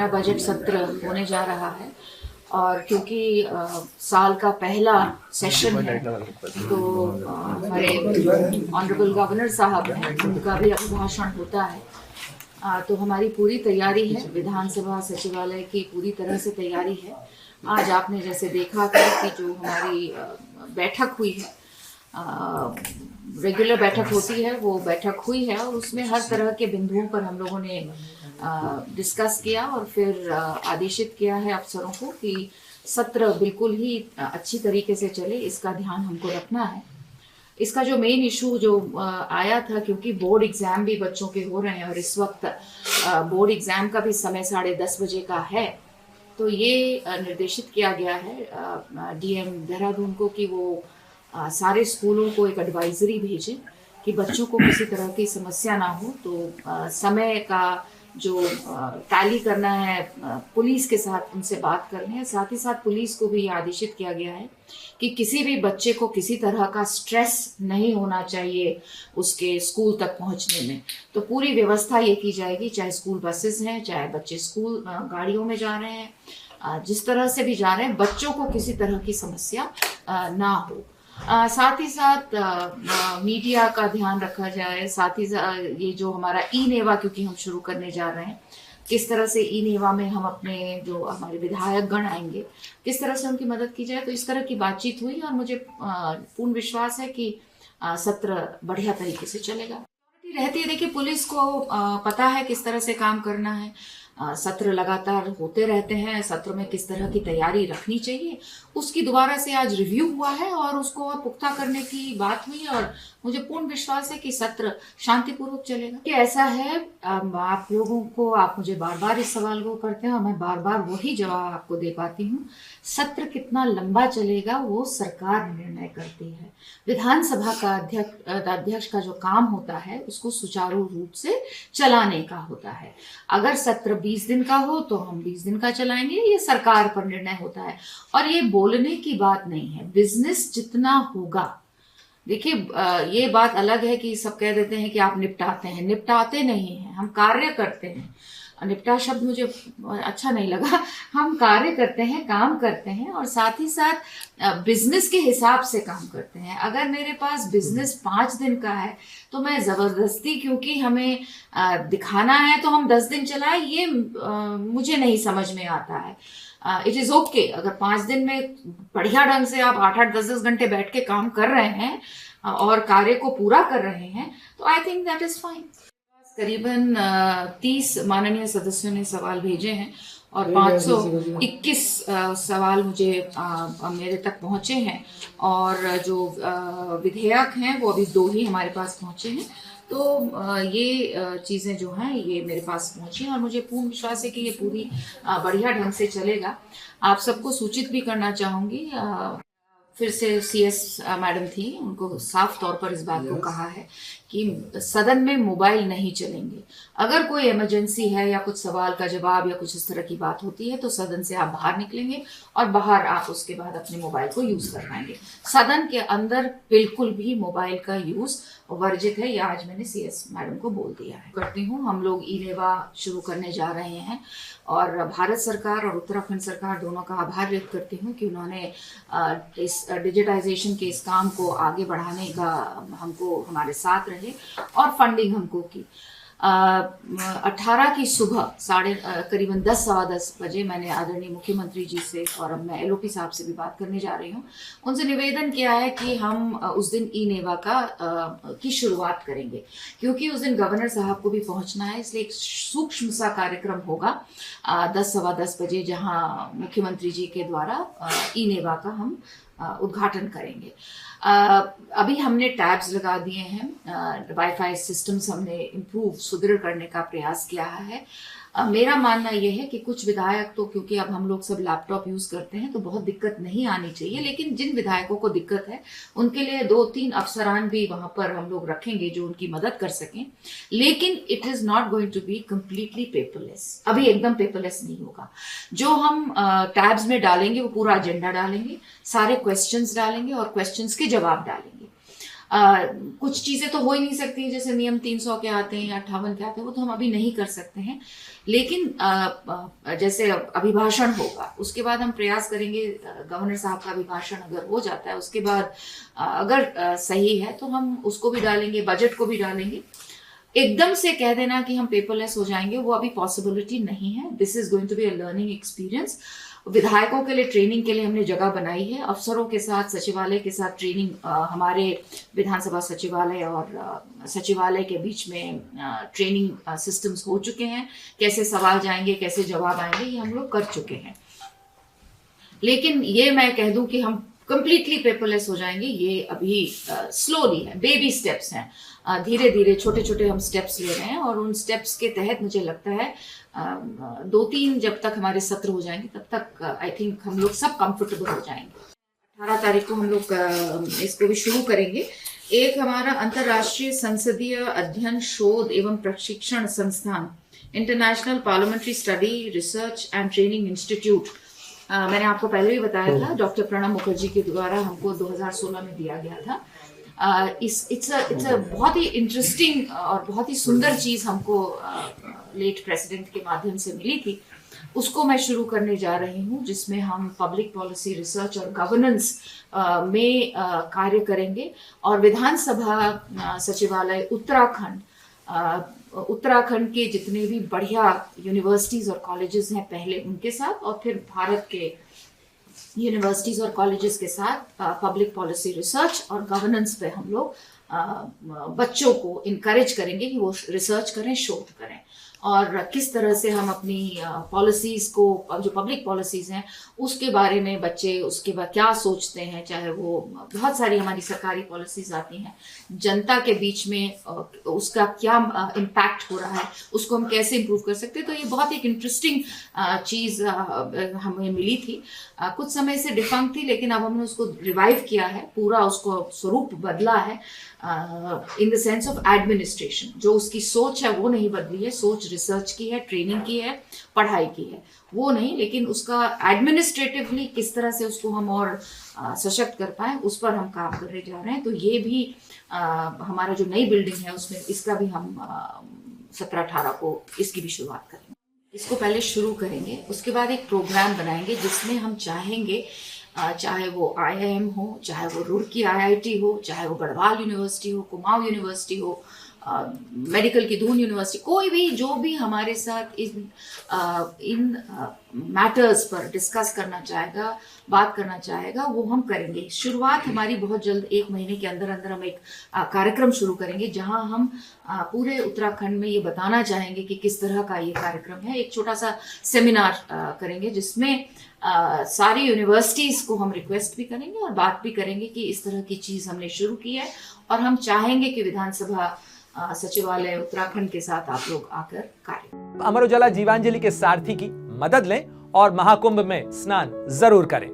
हमारा बजट सत्र होने जा रहा है और क्योंकि साल का पहला सेशन है तो हमारे ऑनरेबल गवर्नर साहब हैं, उनका भी अभिभाषण होता है। तो हमारी पूरी तैयारी है, विधानसभा सचिवालय की पूरी तरह से तैयारी है। आज आपने जैसे देखा कि जो हमारी बैठक हुई है, रेगुलर बैठक होती है, वो बैठक हुई है और उसमें हर तरह के बिंदुओं पर हम लोगों ने डिस्कस किया और फिर आदेशित किया है अफसरों को कि सत्र बिल्कुल ही अच्छी तरीके से चले, इसका ध्यान हमको रखना है। इसका जो मेन इशू जो आया था, क्योंकि बोर्ड एग्जाम भी बच्चों के हो रहे हैं और इस वक्त बोर्ड एग्जाम का भी समय 10:30 बजे का है, तो ये निर्देशित किया गया है डीएम देहरादून को कि वो सारे स्कूलों को एक एडवाइजरी भेजें कि बच्चों को किसी तरह की समस्या ना हो। तो समय का जो टैली करना है, पुलिस के साथ उनसे बात करनी है। साथ ही साथ पुलिस को भी आदेशित किया गया है कि किसी भी बच्चे को किसी तरह का स्ट्रेस नहीं होना चाहिए उसके स्कूल तक पहुंचने में। तो पूरी व्यवस्था ये की जाएगी, चाहे स्कूल बसेस हैं, चाहे बच्चे स्कूल गाड़ियों में जा रहे हैं, जिस तरह से भी जा रहे हैं, बच्चों को किसी तरह की समस्या ना हो। साथ ही साथ मीडिया का ध्यान रखा जाए। साथ ही ये जो हमारा ई नेवा, क्योंकि हम शुरू करने जा रहे हैं, किस तरह से ई नेवा में हम अपने जो हमारे विधायक गण आएंगे, किस तरह से उनकी मदद की जाए। तो इस तरह की बातचीत हुई और मुझे पूर्ण विश्वास है कि सत्र बढ़िया तरीके से चलेगा। रहती है, देखिए पुलिस को पता है किस तरह से काम करना है। सत्र लगातार होते रहते हैं, सत्र में किस तरह की तैयारी रखनी चाहिए उसकी दोबारा से आज रिव्यू हुआ है और उसको और पुख्ता करने की बात हुई और मुझे पूर्ण विश्वास है कि सत्र शांतिपूर्वक चलेगा। कि ऐसा है, आप लोगों को, आप मुझे बार बार इस सवाल को करते हैं और मैं बार बार वही जवाब आपको दे पाती हूँ। सत्र कितना लंबा चलेगा वो सरकार निर्णय करती है। विधानसभा का अध्यक्ष का जो काम होता है उसको सुचारू रूप से चलाने का होता है। अगर सत्र 20 दिन का हो तो हम 20 दिन का चलाएंगे, ये सरकार पर निर्णय होता है। और ये बोलने की बात नहीं है, बिजनेस जितना होगा। देखिए ये बात अलग है कि सब कह देते हैं कि आप निपटाते हैं, निपटाते नहीं हैं, हम कार्य करते हैं। निपटा शब्द मुझे अच्छा नहीं लगा। हम कार्य करते हैं, काम करते हैं और साथ ही साथ बिजनेस के हिसाब से काम करते हैं। अगर मेरे पास बिजनेस 5 दिन का है तो मैं जबरदस्ती, क्योंकि हमें दिखाना है तो हम 10 दिन चलाए, ये मुझे नहीं समझ में आता है। इट इज ओके अगर 5 दिन में बढ़िया ढंग से आप 8-8, 10-10 घंटे बैठ के काम कर रहे हैं और कार्य को पूरा कर रहे हैं, तो I think that is fine. करीबन 30 माननीय सदस्यों ने सवाल भेजे हैं और 521 सवाल मुझे मेरे तक पहुंचे हैं और जो विधेयक हैं वो अभी 2 ही हमारे पास पहुंचे हैं। तो ये चीज़ें जो हैं ये मेरे पास पहुंची और मुझे पूर्ण विश्वास है कि ये पूरी बढ़िया ढंग से चलेगा। आप सबको सूचित भी करना चाहूँगी, फिर से सीएस मैडम थी, उनको साफ तौर पर इस बात को कहा है कि सदन में मोबाइल नहीं चलेंगे। अगर कोई इमरजेंसी है या कुछ सवाल का जवाब या कुछ इस तरह की बात होती है तो सदन से आप बाहर निकलेंगे और बाहर आप उसके बाद अपने मोबाइल को यूज कर पाएंगे। सदन के अंदर बिल्कुल भी मोबाइल का यूज वर्जित है, यह आज मैंने सीएस मैडम को बोल दिया है। करती हूँ, हम लोग ई नेवा शुरू करने जा रहे हैं और भारत सरकार और उत्तराखंड सरकार दोनों का आभार व्यक्त करती हूँ कि उन्होंने इस डिजिटाइजेशन के इस काम को आगे बढ़ाने का हमको हमारे साथ रहे और फंडिंग हमको की। 18 की सुबह करीबन 10-10:15 बजे मैंने आदरणीय मुख्यमंत्री जी से और अब मैं एलओपी साहब से भी बात करने जा रही हूँ, उनसे निवेदन किया है कि हम उस दिन ई नेवा की शुरुआत करेंगे, क्योंकि उस दिन गवर्नर साहब को भी पहुंचना है। इसलिए एक सूक्ष्म सा कार्यक्रम होगा 10-10:15 बजे, जहाँ मुख्यमंत्री जी के द्वारा ई नेवा का हम उद्घाटन करेंगे। अभी हमने टैब्स लगा दिए हैं, वाईफाई सिस्टम्स हमने इम्प्रूव, सुदृढ़ करने का प्रयास किया है। मेरा मानना यह है कि कुछ विधायक तो, क्योंकि अब हम लोग सब लैपटॉप यूज करते हैं तो बहुत दिक्कत नहीं आनी चाहिए, लेकिन जिन विधायकों को दिक्कत है उनके लिए 2-3 अफसरान भी वहां पर हम लोग रखेंगे जो उनकी मदद कर सकें। लेकिन it is not going to be completely paperless, अभी एकदम पेपरलेस नहीं होगा। जो हम टैब्स में डालेंगे वो पूरा एजेंडा डालेंगे, सारे क्वेश्चंस डालेंगे और क्वेश्चंस के जवाब डालेंगे। कुछ चीजें तो हो ही नहीं सकती, जैसे नियम 300 के आते हैं या 58 के आते हैं, वो तो हम अभी नहीं कर सकते हैं। लेकिन जैसे अभिभाषण होगा, उसके बाद हम प्रयास करेंगे, गवर्नर साहब का अभिभाषण अगर हो जाता है उसके बाद अगर सही है तो हम उसको भी डालेंगे, बजट को भी डालेंगे। एकदम से कह देना कि हम पेपरलेस हो जाएंगे, वो अभी पॉसिबिलिटी नहीं है। This is going to be a learning experience. विधायकों के लिए ट्रेनिंग के लिए हमने जगह बनाई है, अफसरों के साथ, सचिवालय के साथ ट्रेनिंग, हमारे विधानसभा सचिवालय और सचिवालय के बीच में ट्रेनिंग सिस्टम्स हो चुके हैं। कैसे सवाल जाएंगे, कैसे जवाब आएंगे, ये हम लोग कर चुके हैं। लेकिन ये मैं कह दूं कि हम कंप्लीटली पेपरलेस हो जाएंगे, ये अभी स्लोली है, बेबी स्टेप्स हैं। धीरे धीरे छोटे छोटे हम स्टेप्स ले रहे हैं और उन स्टेप्स के तहत मुझे लगता है 2-3 जब तक हमारे सत्र हो जाएंगे तब तक आई थिंक हम लोग सब कंफर्टेबल हो जाएंगे। 18 तारीख को हम लोग इसको भी शुरू करेंगे। एक हमारा अंतर्राष्ट्रीय संसदीय अध्ययन शोध एवं प्रशिक्षण संस्थान, international parliamentary study research and training institute, मैंने आपको पहले भी बताया था, डॉक्टर प्रणब मुखर्जी के द्वारा हमको 2016 में दिया गया था। इट्स अ बहुत ही इंटरेस्टिंग और बहुत ही सुंदर चीज हमको लेट प्रेसिडेंट के माध्यम से मिली थी। उसको मैं शुरू करने जा रही हूँ, जिसमें हम पब्लिक पॉलिसी रिसर्च और गवर्नेंस में कार्य करेंगे। और विधानसभा सचिवालय उत्तराखंड के जितने भी बढ़िया यूनिवर्सिटीज और कॉलेजेस हैं पहले उनके साथ, और फिर भारत के यूनिवर्सिटीज और कॉलेजेस के साथ पब्लिक पॉलिसी रिसर्च और गवर्नेंस पे हम लोग बच्चों को इनकरेज करेंगे कि वो रिसर्च करें, शोध करें, और किस तरह से हम अपनी पॉलिसीज को, जो पब्लिक पॉलिसीज हैं उसके बारे में बच्चे उसके बाद क्या सोचते हैं। चाहे वो बहुत सारी हमारी सरकारी पॉलिसीज आती हैं, जनता के बीच में उसका क्या इम्पैक्ट हो रहा है, उसको हम कैसे इम्प्रूव कर सकते हैं। तो ये बहुत एक इंटरेस्टिंग चीज़ हमें मिली थी। कुछ समय से डिफंक्ट थी, लेकिन अब हमने उसको रिवाइव किया है, पूरा उसको स्वरूप बदला है। In the sense of administration, जो उसकी सोच है वो नहीं बदली है। सोच रिसर्च की है, ट्रेनिंग की है, पढ़ाई की है, वो नहीं, लेकिन उसका एडमिनिस्ट्रेटिवली किस तरह से उसको हम और सशक्त कर पाए, उस पर हम काम करने जा रहे हैं। तो ये भी हमारा जो नई बिल्डिंग है उसमें इसका भी हम 17-18 को इसकी भी शुरुआत करेंगे। इसको पहले शुरू करेंगे, उसके बाद एक प्रोग्राम बनाएंगे जिसमें हम चाहेंगे, चाहे वो IIM हो, चाहे वो रुड़की IIT हो, चाहे वो गढ़वाल यूनिवर्सिटी हो, कुमाऊं यूनिवर्सिटी हो, मेडिकल की दून यूनिवर्सिटी, कोई भी जो भी हमारे साथ इन मैटर्स पर डिस्कस करना चाहेगा, बात करना चाहेगा, वो हम करेंगे। शुरुआत हमारी बहुत जल्द, 1 महीने के अंदर अंदर हम एक कार्यक्रम शुरू करेंगे जहां हम पूरे उत्तराखंड में ये बताना चाहेंगे कि किस तरह का ये कार्यक्रम है। एक छोटा सा सेमिनार करेंगे जिसमें सारी यूनिवर्सिटीज को हम रिक्वेस्ट भी करेंगे और बात भी करेंगे कि इस तरह की चीज हमने शुरू की है और हम चाहेंगे कि विधानसभा सचिवालय उत्तराखंड के साथ आप लोग आकर कार्य। अमर उजाला जीवांजलि के सारथी की मदद लें और महाकुंभ में स्नान जरूर करें।